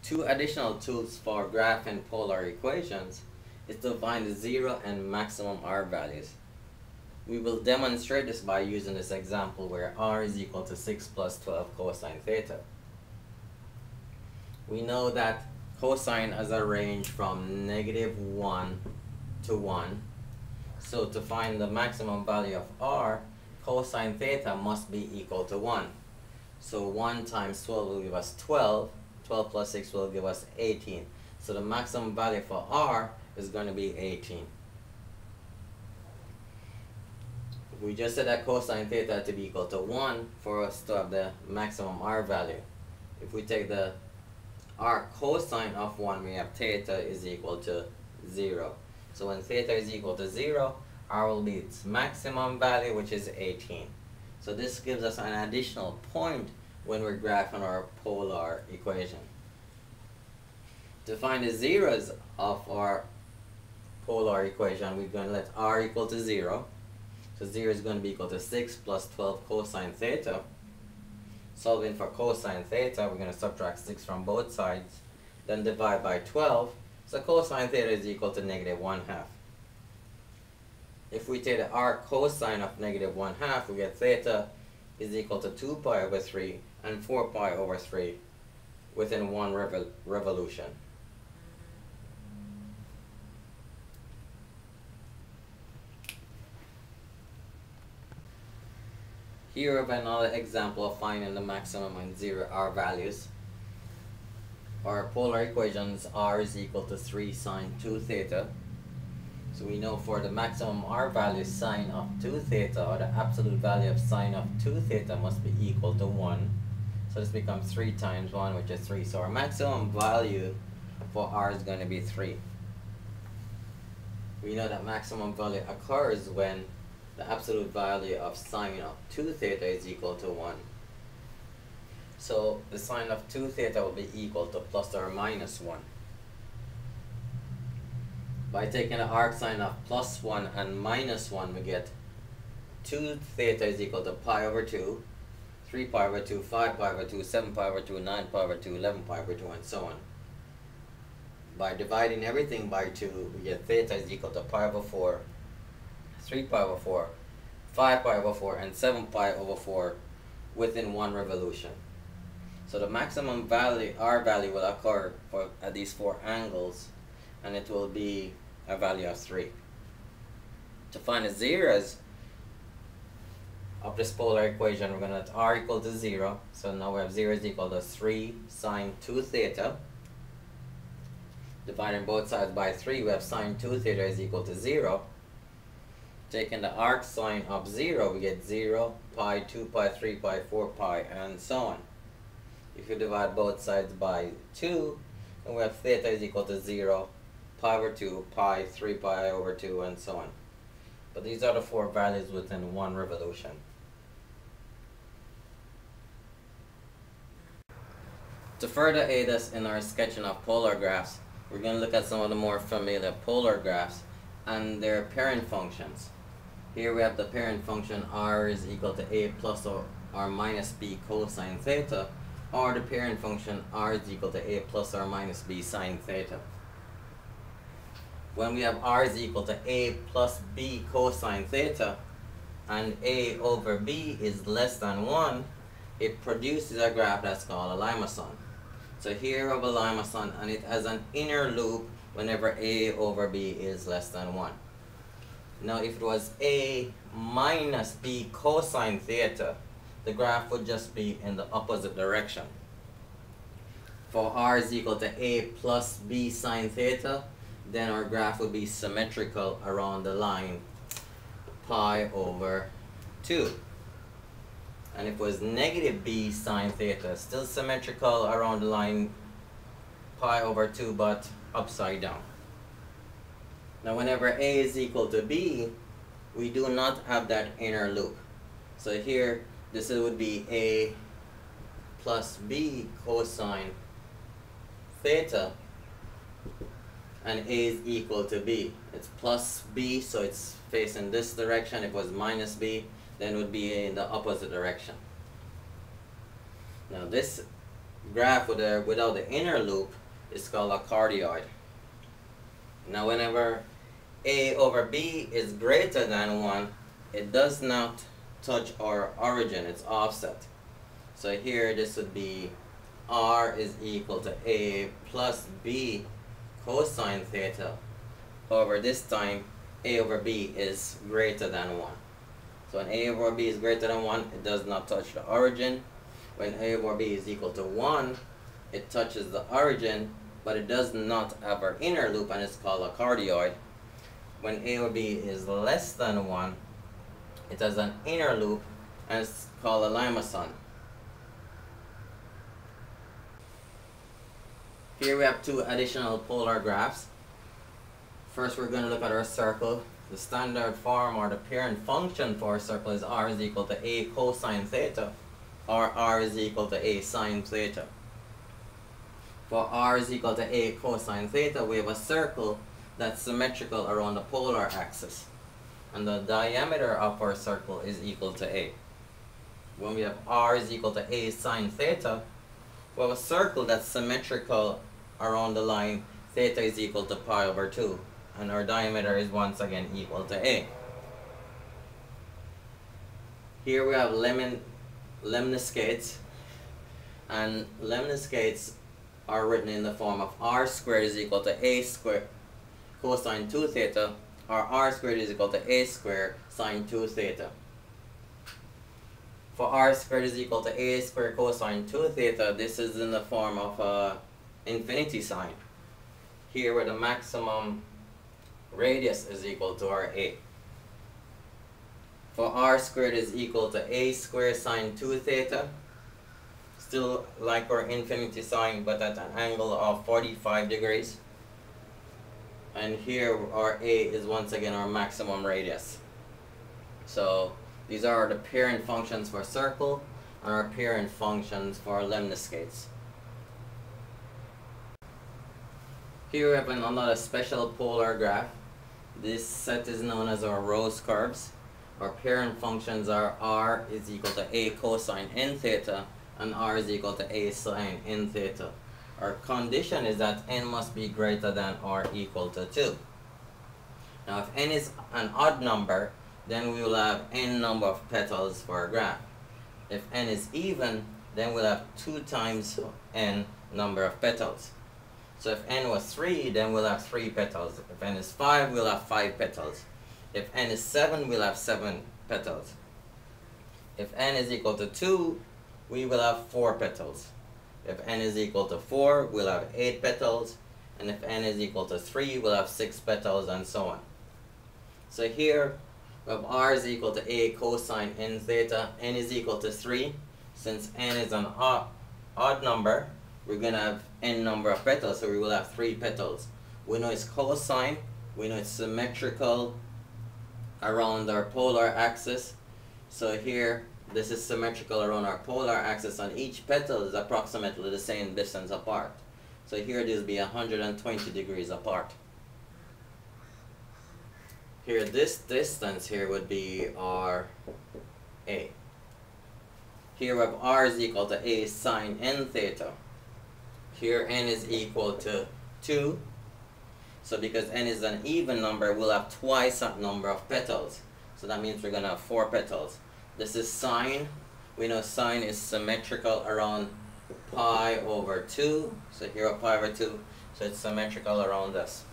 Two additional tools for graphing polar equations is to find the zero and maximum R values. We will demonstrate this by using this example where R is equal to 6 plus 12 cosine theta. We know that cosine has a range from -1 to 1. So to find the maximum value of R, cosine theta must be equal to 1. So 1 times 12 will give us 12. 12 plus 6 will give us 18. So the maximum value for R is going to be 18. We just said that cosine theta to be equal to 1 for us to have the maximum R value. If we take the R cosine of 1, we have theta is equal to 0. So when theta is equal to 0, R will be its maximum value, which is 18. So this gives us an additional point when we're graphing our polar equation. To find the zeros of our polar equation, we're going to let R equal to 0. So 0 is going to be equal to 6 plus 12 cosine theta. Solving for cosine theta, we're going to subtract 6 from both sides, then divide by 12. So cosine theta is equal to -1/2. If we take the R cosine of -1/2, we get theta is equal to 2 pi over 3 and 4 pi over 3 within one revolution. Here we have another example of finding the maximum and zero R values. Our polar equations R is equal to 3 sine 2 theta. So we know for the maximum R value, sine of 2 theta, or the absolute value of sine of 2 theta must be equal to 1. So this becomes 3 times 1, which is 3. So our maximum value for R is going to be 3. We know that maximum value occurs when the absolute value of sine of 2 theta is equal to 1. So the sine of 2 theta will be equal to plus or minus 1. By taking the arcsine of plus 1 and minus 1, we get 2 theta is equal to pi over 2, 3 pi over 2, 5 pi over 2, 7 pi over 2, 9 pi over 2, 11 pi over 2, and so on. By dividing everything by 2, we get theta is equal to pi over 4, 3 pi over 4, 5 pi over 4, and 7 pi over 4 within one revolution. So the maximum value, R value, will occur for at these 4 angles, and it will be a value of 3. To find the zeros of this polar equation, we're going to let R equal to 0. So now we have 0 is equal to 3 sine 2 theta. Dividing both sides by 3, we have sine 2 theta is equal to 0. Taking the arc sine of 0, we get 0, pi, 2 pi, 3 pi, 4 pi, and so on. If you divide both sides by 2, then we have theta is equal to 0, pi over 2, pi, 3 pi over 2, and so on. But these are the 4 values within one revolution. To further aid us in our sketching of polar graphs, we're going to look at some of the more familiar polar graphs and their parent functions. Here we have the parent function R is equal to a plus or minus b cosine theta, or the parent function R is equal to a plus or minus b sine theta. When we have R is equal to a plus b cosine theta and a over b is less than 1, it produces a graph that's called a limacon. So here we have a limacon, and it has an inner loop whenever a over b is less than 1. Now if it was a minus b cosine theta, the graph would just be in the opposite direction. For R is equal to a plus b sine theta, then our graph would be symmetrical around the line pi over 2. And if it was negative b sine theta, still symmetrical around the line pi over 2, but upside down. Now whenever a is equal to b, we do not have that inner loop. So here, this would be a plus b cosine theta, and a is equal to b. It's plus b, so it's facing this direction. If it was minus b, then it would be in the opposite direction. Now this graph without the inner loop is called a cardioid. Now whenever a over b is greater than 1, it does not touch our origin, it's offset. So here this would be r is equal to a plus b cosine theta over this time a over b is greater than 1. So when a over b is greater than 1, it does not touch the origin. When a over b is equal to 1, it touches the origin, but it does not have our inner loop, and it's called a cardioid. When a over b is less than 1, it has an inner loop, and it's called a limacon. Here we have two additional polar graphs. First, we're going to look at our circle. The standard form or the parent function for a circle is r is equal to a cosine theta, or r is equal to a sine theta. For r is equal to a cosine theta, we have a circle that's symmetrical around the polar axis, and the diameter of our circle is equal to a. When we have r is equal to a sine theta, we have a circle that's symmetrical around the line theta is equal to pi over 2, and our diameter is once again equal to a. Here we have lemniscates, and lemniscates are written in the form of r squared is equal to a squared cosine 2 theta, or r squared is equal to a squared sine 2 theta. For r squared is equal to a squared cosine 2 theta, this is in the form of a infinity sign, here where the maximum radius is equal to our a. For r squared is equal to a squared sine 2 theta, still like our infinity sign but at an angle of 45 degrees. And here our a is once again our maximum radius. So these are the parent functions for circle and our parent functions for lemniscates. Here we have another special polar graph. This set is known as our rose curves. Our parent functions are r is equal to a cosine n theta and r is equal to a sine n theta. Our condition is that n must be greater than or equal to 2. Now if n is an odd number, then we will have n number of petals for our graph. If n is even, then we'll have 2 times n number of petals. So if n was 3, then we'll have 3 petals. If n is 5, we'll have 5 petals. If n is 7, we'll have 7 petals. If n is equal to 2, we will have 4 petals. If n is equal to 4, we'll have 8 petals. And if n is equal to 3, we'll have 6 petals, and so on. So here, we have r is equal to a cosine n theta. N is equal to 3. Since n is an odd number, we're going to have n number of petals, so we will have 3 petals. We know it's cosine. We know it's symmetrical around our polar axis. So here, this is symmetrical around our polar axis, and each petal is approximately the same distance apart. So here this will be 120 degrees apart. Here this distance here would be our a. Here we have r is equal to a sine n theta. Here n is equal to 2. So because n is an even number, we'll have twice that number of petals. So that means we're going to have 4 petals. This is sine. We know sine is symmetrical around pi over 2. So here are pi over 2. So it's symmetrical around this.